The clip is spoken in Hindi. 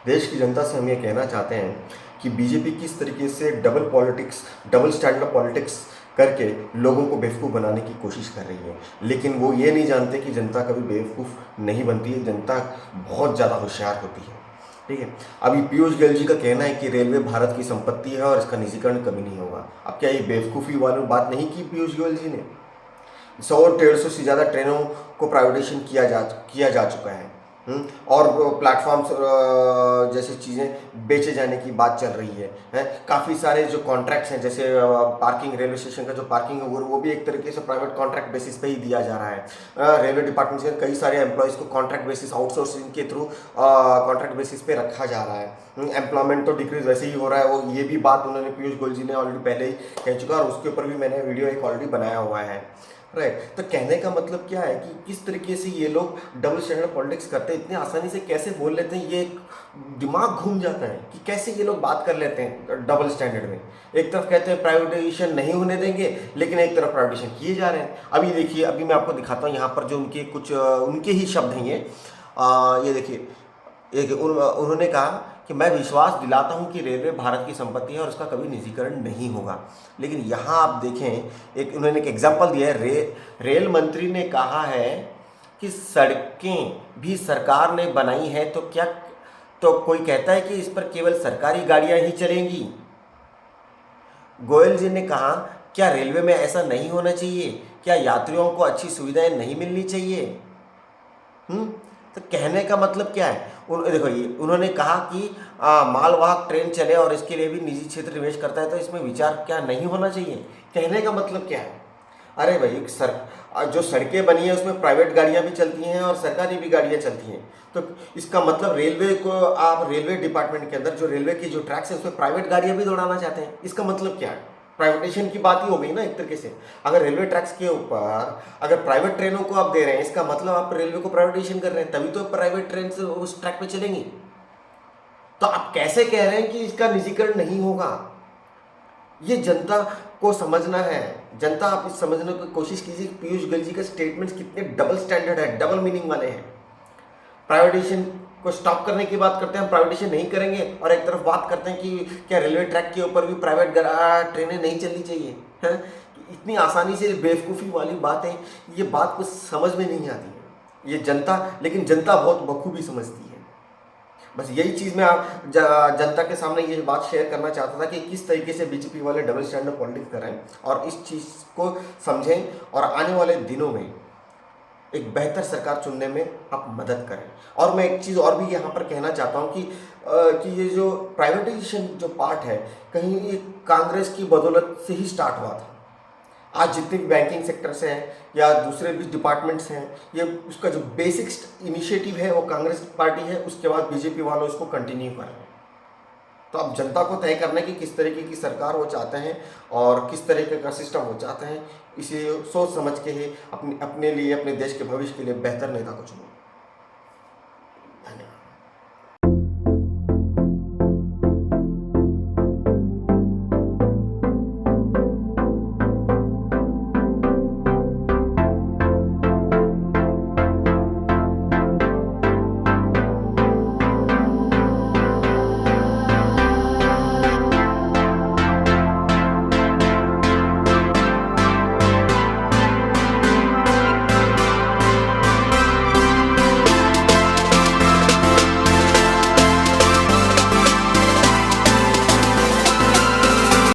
देश की जनता से हम ये कहना चाहते हैं कि बीजेपी किस तरीके से double politics, double standard politics करके लोगों को बेवकूफ़ बनाने की कोशिश कर रही है। लेकिन वो ये नहीं जानते कि जनता कभी बेवकूफ़ नहीं बनती है, जनता बहुत ज़्यादा होशियार होती है। ठीक है। अभी पीयूष गोयल जी का कहना है कि रेलवे भारत की संपत्ति है और इसका निजीकरण कभी नहीं होगा। अब क्या ये बेवकूफ़ी वाली बात नहीं की पीयूष गोयल जी ने? 100-150 से ज़्यादा ट्रेनों को प्राइवेटाइजेशन किया जा चुका है। और प्लेटफॉर्म्स जैसे चीज़ें बेचे जाने की बात चल रही है। काफ़ी सारे जो कॉन्ट्रैक्ट्स हैं, जैसे पार्किंग, रेलवे स्टेशन का जो पार्किंग है वो भी एक तरीके से प्राइवेट कॉन्ट्रैक्ट बेसिस पे ही दिया जा रहा है। रेलवे डिपार्टमेंट से कई सारे एम्प्लॉयज़ को कॉन्ट्रैक्ट बेसिस, आउटसोर्सिंग के थ्रू कॉन्ट्रैक्ट बेसिस पे रखा जा रहा है। एम्प्लॉयमेंट तो डिक्रीज वैसे ही हो रहा है। वो ये भी बात उन्होंने, पीयूष गोयल जी ने ऑलरेडी पहले ही कह चुका है और उसके ऊपर भी मैंने वीडियो एक ऑलरेडी बनाया हुआ है। राइट। तो कहने का मतलब क्या है कि किस तरीके से ये लोग डबल स्टैंडर्ड पॉलिटिक्स करते हैं, इतनी आसानी से कैसे बोल लेते हैं, ये एक दिमाग घूम जाता है कि कैसे ये लोग बात कर लेते हैं डबल स्टैंडर्ड में। एक तरफ कहते हैं प्राइवेटाइजेशन नहीं होने देंगे, लेकिन एक तरफ प्राइवेटाइजेशन किए जा रहे हैं। अभी देखिए, अभी मैं आपको दिखाता हूँ यहाँ पर जो उनके कुछ उनके ही शब्द हैं ये देखिए। उन्होंने कहा कि मैं विश्वास दिलाता हूं कि रेलवे भारत की संपत्ति है और उसका कभी निजीकरण नहीं होगा। लेकिन यहाँ आप देखें, उन्होंने एक एग्जाम्पल दिया है। रेल मंत्री ने कहा है कि सड़कें भी सरकार ने बनाई है, तो क्या, तो कोई कहता है कि इस पर केवल सरकारी गाड़ियां ही चलेंगी। गोयल जी ने कहा, क्या रेलवे में ऐसा नहीं होना चाहिए? क्या यात्रियों को अच्छी सुविधाएं नहीं मिलनी चाहिए? तो कहने का मतलब क्या है? देखो, ये उन्होंने कहा कि मालवाहक ट्रेन चले और इसके लिए भी निजी क्षेत्र निवेश करता है, तो इसमें विचार क्या नहीं होना चाहिए? कहने का मतलब क्या है? अरे भाई, जो सड़कें बनी है उसमें प्राइवेट गाड़ियां भी चलती हैं और सरकारी भी गाड़ियां चलती हैं। तो इसका मतलब रेलवे को, आप रेलवे डिपार्टमेंट के अंदर जो रेलवे की जो ट्रैक्स है उसमें प्राइवेट गाड़ियां भी दौड़ाना चाहते हैं। इसका मतलब क्या है? प्राइवेटेशन की बात ही हो गई ना एक तरीके से। अगर रेलवे ट्रैक्स के ऊपर अगर प्राइवेट ट्रेनों को आप दे रहे हैं, इसका मतलब आप रेलवे को प्राइवेटेशन कर रहे हैं, तभी तो प्राइवेट ट्रेन से उस ट्रैक पे चलेंगी। तो आप कैसे कह रहे हैं कि इसका निजीकरण नहीं होगा? ये जनता को समझना है। जनता, आप इस समझने की कोशिश कीजिए पीयूष गोयल जी के स्टेटमेंट्स कितने डबल स्टैंडर्ड है, डबल मीनिंग वाले हैं। प्राइवेटाइजेशन को स्टॉप करने की बात करते हैं, हम प्राइवेटाइजेशन नहीं करेंगे, और एक तरफ बात करते हैं कि क्या रेलवे ट्रैक के ऊपर भी प्राइवेट ट्रेनें नहीं चलनी चाहिए। हैं? इतनी आसानी से बेवकूफ़ी वाली बात है, ये बात कुछ समझ में नहीं आती है ये जनता, लेकिन जनता बहुत बखूबी समझती है। बस यही चीज़ मैं जनता के सामने ये बात शेयर करना चाहता था कि किस तरीके से बीजेपी वाले डबल स्टैंडर्ड पॉलिटिक्स कर रहे हैं, और इस चीज़ को समझें और आने वाले दिनों में एक बेहतर सरकार चुनने में आप मदद करें। और मैं एक चीज़ और भी यहाँ पर कहना चाहता हूँ कि ये जो प्राइवेटाइजेशन जो पार्ट है, कहीं ये कांग्रेस की बदौलत से ही स्टार्ट हुआ था। आज जितने भी बैंकिंग सेक्टर्स हैं या दूसरे भी डिपार्टमेंट्स हैं, ये उसका जो बेसिक इनिशिएटिव है वो कांग्रेस पार्टी है, उसके बाद बीजेपी वालों इसको कंटिन्यू कर रहे हैं। तो अब जनता को तय करना है कि किस तरीके की सरकार वो चाहते हैं और किस तरीके का सिस्टम वो चाहते हैं। इसे सोच समझ के ही अपने लिए, अपने देश के भविष्य के लिए बेहतर नेता को चुनो। धन्यवाद।